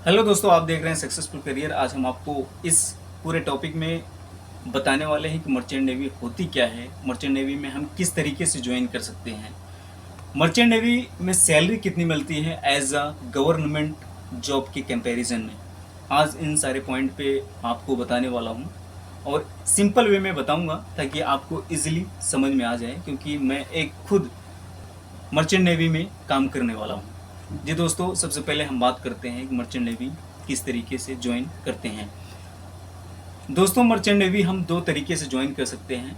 Hello दोस्तों, आप देख रहे हैं सक्सेसफुल करियर। आज हम आपको इस पूरे टॉपिक में बताने वाले हैं कि मर्चेंट नेवी होती क्या है, मर्चेंट नेवी में हम किस तरीके से ज्वाइन कर सकते हैं, मर्चेंट नेवी में सैलरी कितनी मिलती है एज अ गवर्नमेंट जॉब के कंपैरिजन में। आज इन सारे पॉइंट पे आपको बताने वाला हूँ और सिंपल वे में बताऊँगा ताकि आपको ईजिली समझ में आ जाए, क्योंकि मैं एक खुद मर्चेंट नेवी में काम करने वाला हूँ। जी दोस्तों, सबसे पहले हम बात करते हैं कि मर्चेंट नेवी किस तरीके से ज्वाइन करते हैं। दोस्तों, मर्चेंट नेवी हम दो तरीके से ज्वाइन कर सकते हैं,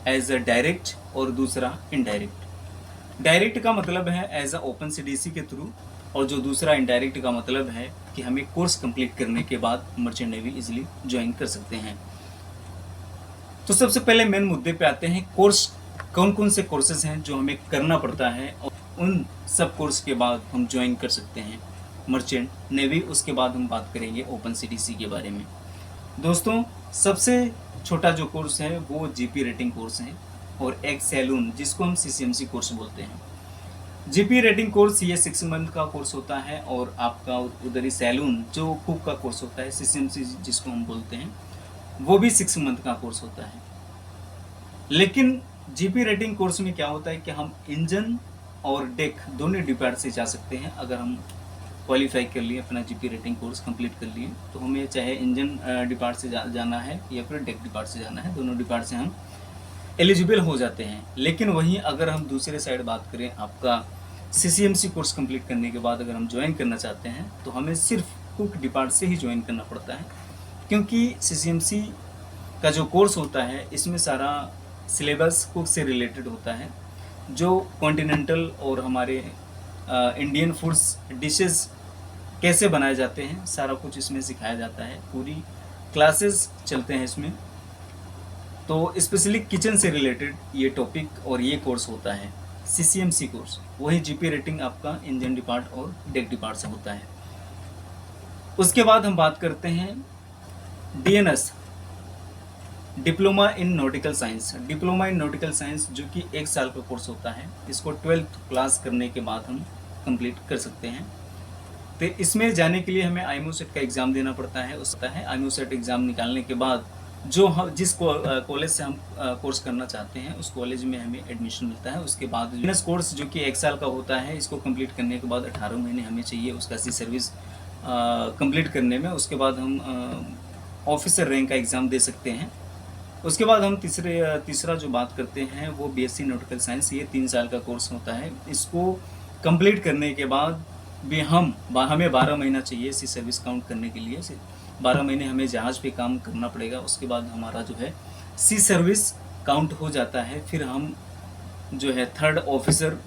एज अ डायरेक्ट और दूसरा इनडायरेक्ट। डायरेक्ट का मतलब है एज अ ओपन सीडीसी के थ्रू, और जो दूसरा इनडायरेक्ट का मतलब है कि हमें कोर्स कंप्लीट करने के बाद मर्चेंट नेवी इजिली ज्वाइन कर सकते हैं। तो सबसे पहले मेन मुद्दे पे आते हैं, कोर्स कौन कौन से कोर्सेज हैं जो हमें करना पड़ता है और उन सब कोर्स के बाद हम ज्वाइन कर सकते हैं मर्चेंट नेवी। उसके बाद हम बात करेंगे ओपन सीडीसी के बारे में। दोस्तों, सबसे छोटा जो कोर्स है वो जीपी रेटिंग कोर्स है, और एक सैलून जिसको हम सीसीएमसी कोर्स बोलते हैं। जीपी रेटिंग कोर्स ये 6 मंथ का कोर्स होता है, और आपका उधर ही सैलून जो कुक का कोर्स होता है, सीसीएमसी जिसको हम बोलते हैं, वो भी 6 मंथ का कोर्स होता है। लेकिन जीपी रेटिंग कोर्स में क्या होता है कि हम इंजन और डेक दोनों डिपार्ट से जा सकते हैं। अगर हम क्वालिफाई कर लिए, अपना जीपी रेटिंग कोर्स कंप्लीट कर लिए, तो हमें चाहे इंजन डिपार्ट से जाना है या फिर डेक डिपार्ट से जाना है, दोनों डिपार्ट से हम एलिजिबल हो जाते हैं। लेकिन वहीं अगर हम दूसरे साइड बात करें, आपका सीसीएमसी कोर्स कंप्लीट करने के बाद अगर हम ज्वाइन करना चाहते हैं तो हमें सिर्फ कुक डिपार्ट से ही ज्वाइन करना पड़ता है, क्योंकि सीसीएमसी का जो कोर्स होता है इसमें सारा सिलेबस कुक से रिलेटेड होता है। जो कॉन्टिनेंटल और हमारे इंडियन फूड्स डिशेस कैसे बनाए जाते हैं, सारा कुछ इसमें सिखाया जाता है। पूरी क्लासेस चलते हैं इसमें, तो स्पेशली किचन से रिलेटेड ये टॉपिक और ये कोर्स होता है सीसीएमसी कोर्स। वही जीपी रेटिंग आपका इंजन डिपार्ट और डेक डिपार्ट से होता है। उसके बाद हम बात करते हैं DNS, diploma in nautical science. Diploma in nautical science जो कि 1 साल का कोर्स होता है, इसको 12th क्लास करने के बाद हम कंप्लीट कर सकते हैं। तो इसमें जाने के लिए हमें आईमोसेट का एग्ज़ाम देना पड़ता है। उसका है आईमोसेट एग्ज़ाम निकालने के बाद जो हम जिस कॉलेज से हम कोर्स करना चाहते हैं उस कॉलेज में हमें एडमिशन मिलता है। उसके बाद बिजनेस कोर्स जो कि 1 साल का होता है, इसको कंप्लीट करने के बाद 18 महीने हमें चाहिए उसका सी सर्विस कंप्लीट करने में। उसके बाद हम ऑफिसर रैंक का एग्ज़ाम दे सकते हैं। उसके बाद हम तीसरा जो बात करते हैं वो बीएससी नॉटिकल साइंस। ये 3 साल का कोर्स होता है। इसको कंप्लीट करने के बाद भी हमें 12 महीना चाहिए सी सर्विस काउंट करने के लिए। 12 महीने हमें जहाज़ पे काम करना पड़ेगा। उसके बाद हमारा जो है सी सर्विस काउंट हो जाता है। फिर हम जो है 3rd officer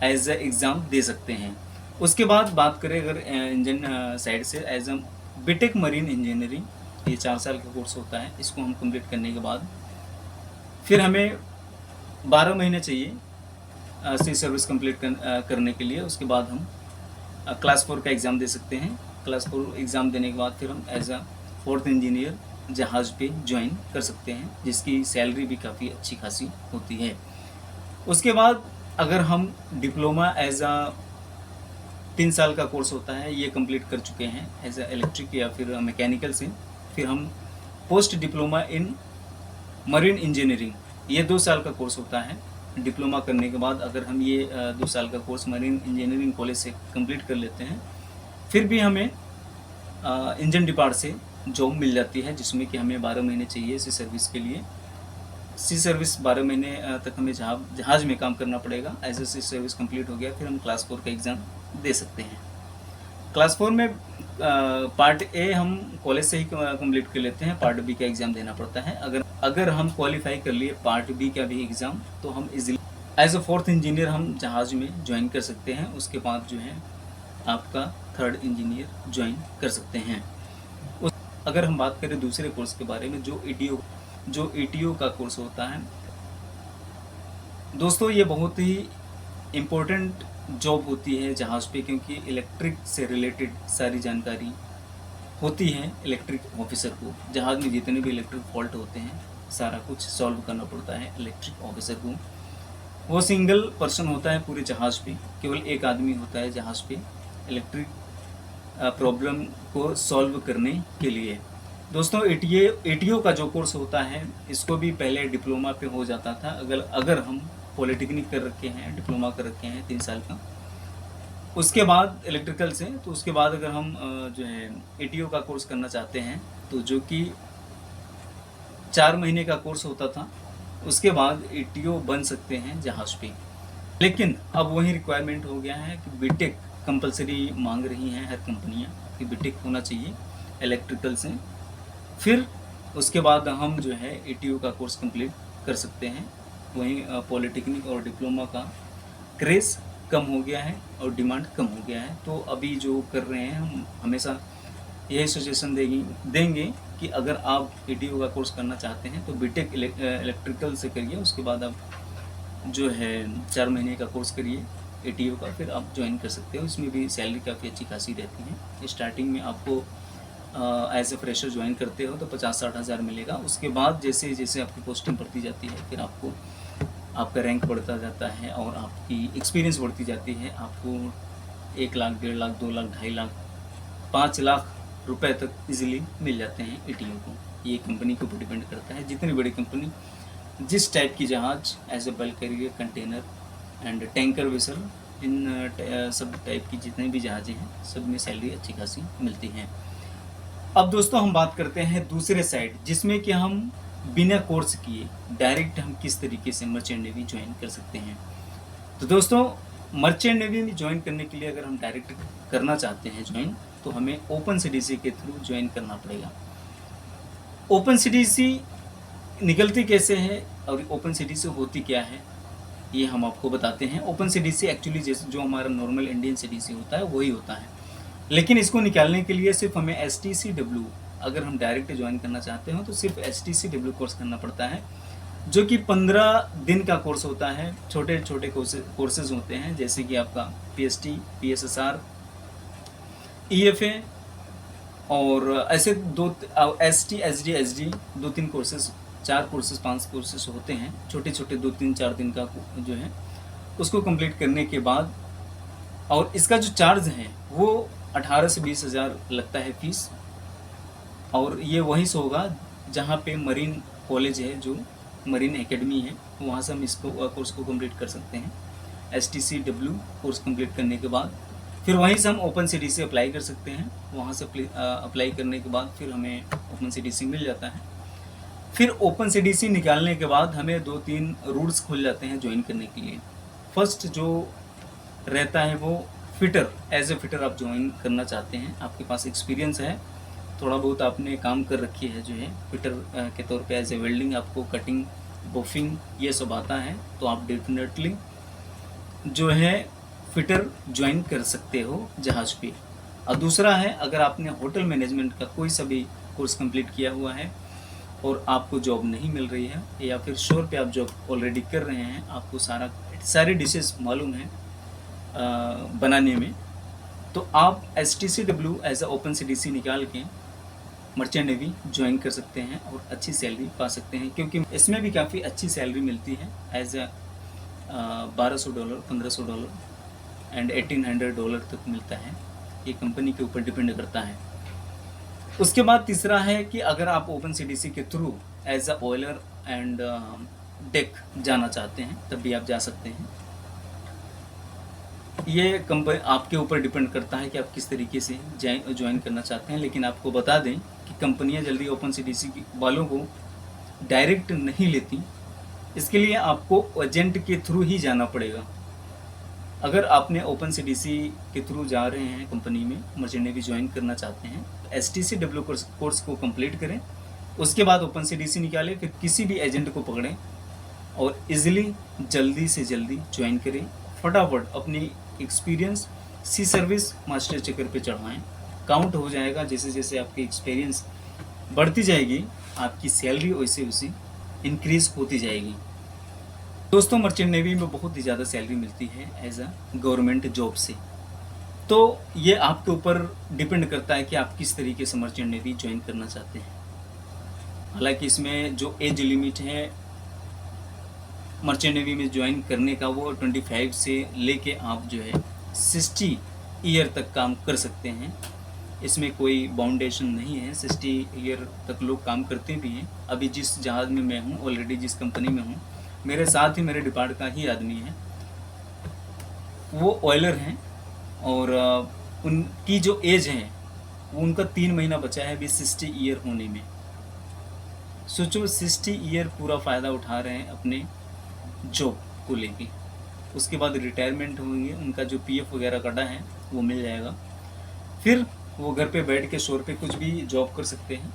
as a exam दे सकते हैं। उसके बाद बात करें अगर इंजन साइड से, as a BTech marine engineering, ये 4 साल का कोर्स होता है। इसको हम कंप्लीट करने के बाद फिर हमें 12 महीने चाहिए सी सर्विस कंप्लीट करने के लिए। उसके बाद हम क्लास 4 का एग्ज़ाम दे सकते हैं। क्लास 4 एग्ज़ाम देने के बाद फिर हम एज अ 4th इंजीनियर जहाज़ पे ज्वाइन कर सकते हैं, जिसकी सैलरी भी काफ़ी अच्छी खासी होती है। उसके बाद अगर हम डिप्लोमा एज अ 3 साल का कोर्स होता है, ये कंप्लीट कर चुके हैं एज अ इलेक्ट्रिक या फिर मैकेनिकल से, फिर हम post diploma in marine engineering, ये 2 साल का कोर्स होता है। डिप्लोमा करने के बाद अगर हम ये 2 साल का कोर्स मरीन इंजीनियरिंग कॉलेज से कंप्लीट कर लेते हैं, फिर भी हमें इंजन डिपार्ट से जॉब मिल जाती है, जिसमें कि हमें 12 महीने चाहिए सी सर्विस के लिए। सी सर्विस 12 महीने तक हमें जहाज़ में काम करना पड़ेगा। As a sea service complete हो गया, फिर हम क्लास 4 का एग्ज़ाम दे सकते हैं। क्लास 4 में पार्ट ए हम कॉलेज से ही कंप्लीट कर लेते हैं, पार्ट बी का एग्ज़ाम देना पड़ता है। अगर हम क्वालिफाई कर लिए पार्ट बी का भी एग्ज़ाम, तो हम easily as a 4th engineer हम जहाज़ में ज्वाइन कर सकते हैं। उसके बाद जो है आपका 3rd इंजीनियर ज्वाइन कर सकते हैं। अगर हम बात करें दूसरे कोर्स के बारे में, जो ईटीओ का कोर्स होता है, दोस्तों ये बहुत ही इम्पोर्टेंट जॉब होती है जहाज़ पे, क्योंकि इलेक्ट्रिक से रिलेटेड सारी जानकारी होती है इलेक्ट्रिक ऑफिसर को। जहाज़ में जितने भी इलेक्ट्रिक फॉल्ट होते हैं सारा कुछ सॉल्व करना पड़ता है इलेक्ट्रिक ऑफिसर को। वो सिंगल पर्सन होता है पूरे जहाज़ पे, केवल एक आदमी होता है जहाज़ पे इलेक्ट्रिक प्रॉब्लम को सॉल्व करने के लिए। दोस्तों एटीओ का जो कोर्स होता है इसको भी पहले डिप्लोमा पे हो जाता था। अगर हम पॉलिटेक्निक कर रखे हैं, डिप्लोमा कर रखे हैं 3 साल का, उसके बाद इलेक्ट्रिकल से, तो उसके बाद अगर हम जो है एटीओ का कोर्स करना चाहते हैं तो जो कि 4 महीने का कोर्स होता था, उसके बाद एटीओ बन सकते हैं जहाज पे। लेकिन अब वही रिक्वायरमेंट हो गया है कि बीटेक कंपलसरी मांग रही हैं हर कंपनियां कि बीटेक होना चाहिए इलेक्ट्रिकल से। फिर उसके बाद हम जो है एटीओ का कोर्स कंप्लीट कर सकते हैं। वहीं पॉलिटेक्निक और डिप्लोमा का क्रेज़ कम हो गया है और डिमांड कम हो गया है। तो अभी जो कर रहे हैं हम हमेशा यही सजेशन देंगे कि अगर आप एटीओ का कोर्स करना चाहते हैं तो बीटेक इलेक्ट्रिकल से करिए, उसके बाद आप जो है 4 महीने का कोर्स करिए एटीओ का, फिर आप ज्वाइन कर सकते हो। इसमें भी सैलरी काफ़ी अच्छी खासी रहती है। स्टार्टिंग में आपको एज ए फ्रेशर ज्वाइन करते हो तो 50-60 हज़ार मिलेगा। उसके बाद जैसे जैसे आपकी पोस्टिंग बढ़ती जाती है, फिर आपको आपका रैंक बढ़ता जाता है और आपकी एक्सपीरियंस बढ़ती जाती है। आपको 1 लाख, 1.5 लाख, 2 लाख, 2.5 लाख, 5 लाख रुपए तक इजीली मिल जाते हैं एटीओ को। ये कंपनी के ऊपर डिपेंड करता है। जितनी बड़ी कंपनी जिस टाइप की जहाज, as a bulk carrier, container and tanker vessel, इन सब टाइप की जितने भी जहाज़ें हैं सब में सैलरी अच्छी खासी मिलती है। अब दोस्तों हम बात करते हैं दूसरे साइड, जिसमें कि हम बिना कोर्स किए डायरेक्ट हम किस तरीके से मर्चेंट नेवी ज्वाइन कर सकते हैं। तो दोस्तों मर्चेंट नेवी में ज्वाइन करने के लिए अगर हम डायरेक्ट करना चाहते हैं ज्वाइन, तो हमें ओपन सीडीसी के थ्रू ज्वाइन करना पड़ेगा। ओपन सीडीसी निकलती कैसे है और ओपन सीडीसी होती क्या है, ये हम आपको बताते हैं। ओपन सीडीसी एक्चुअली जैसे जो हमारा नॉर्मल इंडियन सीडीसी होता है वही होता है, लेकिन इसको निकालने के लिए सिर्फ हमें STCW, अगर हम डायरेक्ट ज्वाइन करना चाहते हो तो सिर्फ STCW कोर्स करना पड़ता है, जो कि 15 दिन का कोर्स होता है। छोटे छोटे कोर्सेज होते हैं, जैसे कि आपका PST, PSSR, EFA और ऐसे ST, SD, SD 2-3 courses, 4 courses, 5 courses होते हैं छोटे छोटे, 2-3-4 दिन का जो है। उसको कंप्लीट करने के बाद, और इसका जो चार्ज है वो 18 से 20 हज़ार लगता है फीस। और ये वहीं से होगा जहाँ पे मरीन कॉलेज है, जो मरीन एकेडमी है, वहाँ से हम इसको कोर्स को कंप्लीट कर सकते हैं। STCW कोर्स कंप्लीट करने के बाद फिर वहीं से हम ओपन सीडीसी अप्लाई कर सकते हैं। वहाँ से अप्लाई करने के बाद फिर हमें ओपन सीडीसी मिल जाता है। फिर ओपन सीडीसी निकालने के बाद हमें 2-3 रूट्स खुल जाते हैं ज्वाइन करने के लिए। फर्स्ट जो रहता है वो फिटर, एज ए फिटर आप ज्वाइन करना चाहते हैं, आपके पास एक्सपीरियंस है, थोड़ा बहुत आपने काम कर रखी है जो है फिटर के तौर पे, एज ए वेल्डिंग, आपको कटिंग, बफिंग ये सब आता है, तो आप डेफिनेटली जो है फिटर ज्वाइन कर सकते हो जहाज पे। और दूसरा है, अगर आपने होटल मैनेजमेंट का कोई सा भी कोर्स कंप्लीट किया हुआ है और आपको जॉब नहीं मिल रही है, या फिर शोर पे आप जॉब ऑलरेडी कर रहे हैं, आपको सारी डिशेस मालूम है बनाने में, तो आप STCW as a open CDC निकाल के मर्चेंट नेवी ज्वाइन कर सकते हैं और अच्छी सैलरी पा सकते हैं, क्योंकि इसमें भी काफ़ी अच्छी सैलरी मिलती है। एज ए $1200, $1500 एंड $1800 तक मिलता है। ये कंपनी के ऊपर डिपेंड करता है। उसके बाद तीसरा है कि अगर आप ओपन सीडीसी के through as a oiler and deck जाना चाहते हैं, तब भी आप जा सकते हैं। ये कंपनी आपके ऊपर डिपेंड करता है कि आप किस तरीके से ज्वाइन करना चाहते हैं। लेकिन आपको बता दें कि कंपनियां जल्दी ओपन सीडीसी वालों को डायरेक्ट नहीं लेती, इसके लिए आपको एजेंट के थ्रू ही जाना पड़ेगा। अगर आपने ओपन सीडीसी के थ्रू जा रहे हैं कंपनी में, मर्चेंट नेवी ज्वाइन करना चाहते हैं, तो STCW कोर्स को कंप्लीट करें, उसके बाद ओपन सीडीसी निकालें, फिर किसी भी एजेंट को पकड़ें और इजीली जल्दी से जल्दी ज्वाइन करें। फटाफट अपनी एक्सपीरियंस सी सर्विस मास्टर चक्कर पे चढ़वाएं, काउंट हो जाएगा। जैसे जैसे आपकी एक्सपीरियंस बढ़ती जाएगी, आपकी सैलरी वैसे वैसे इंक्रीज होती जाएगी। दोस्तों मर्चेंट नेवी में बहुत ही ज़्यादा सैलरी मिलती है एज अ गवर्नमेंट जॉब से। तो ये आपके ऊपर डिपेंड करता है कि आप किस तरीके से मर्चेंट नेवी ज्वाइन करना चाहते हैं। हालांकि इसमें जो एज लिमिट है मर्चेंट नेवी में ज्वाइन करने का, वो 25 से लेके आप जो है 60 ईयर तक काम कर सकते हैं। इसमें कोई बाउंडेशन नहीं है, 60 ईयर तक लोग काम करते भी हैं। अभी जिस जहाज़ में मैं हूँ, ऑलरेडी जिस कंपनी में हूँ, मेरे साथ ही मेरे डिपार्ट का ही आदमी है, वो ऑयलर हैं और उनकी जो एज है वो उनका 3 महीना बचा है अभी 60 ईयर होने में। सोचो 60 ईयर पूरा फ़ायदा उठा रहे हैं अपने जॉब को लेके। उसके बाद रिटायरमेंट होंगे, उनका जो पीएफ वगैरह कटा है वो मिल जाएगा, फिर वो घर पे बैठ के 100 रुपये कुछ भी जॉब कर सकते हैं।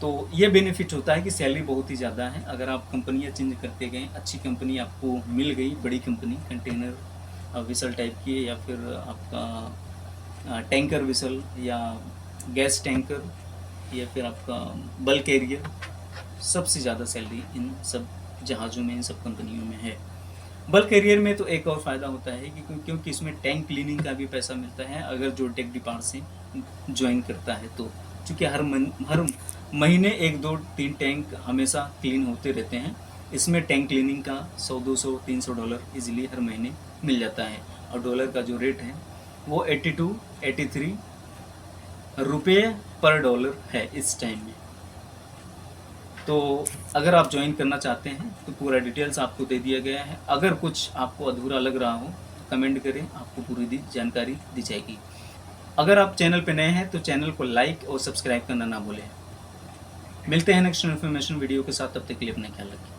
तो ये बेनिफिट होता है कि सैलरी बहुत ही ज़्यादा है। अगर आप कंपनियाँ चेंज करते गए, अच्छी कंपनी आपको मिल गई, बड़ी कंपनी, कंटेनर विसल टाइप की, या फिर आपका टैंकर विसल, या गैस टैंकर, या फिर आपका बल्क एरियर, सबसे ज़्यादा सैलरी इन सब जहाज़ों में, इन सब कंपनियों में है। बल्क एरियर में तो एक और फ़ायदा होता है कि क्योंकि इसमें टैंक क्लीनिंग का भी पैसा मिलता है अगर जो टेक डिपार्ट से ज्वाइन करता है तो। चूँकि हर महीने 1, 2, 3 टैंक हमेशा क्लीन होते रहते हैं। इसमें टैंक क्लीनिंग का $100, $200, $300 ईजिली हर महीने मिल जाता है। और डॉलर का जो रेट है वो 82, 83 रुपये पर डॉलर है इस टाइम में। तो अगर आप ज्वाइन करना चाहते हैं तो पूरा डिटेल्स आपको दे दिया गया है। अगर कुछ आपको अधूरा लग रहा हो तो कमेंट करें, आपको पूरी जानकारी दी जाएगी। अगर आप चैनल पे नए हैं तो चैनल को लाइक और सब्सक्राइब करना ना भूलें। मिलते हैं नेक्स्ट इन्फॉर्मेशन वीडियो के साथ, तब तक के लिए अपना ख्याल रखें।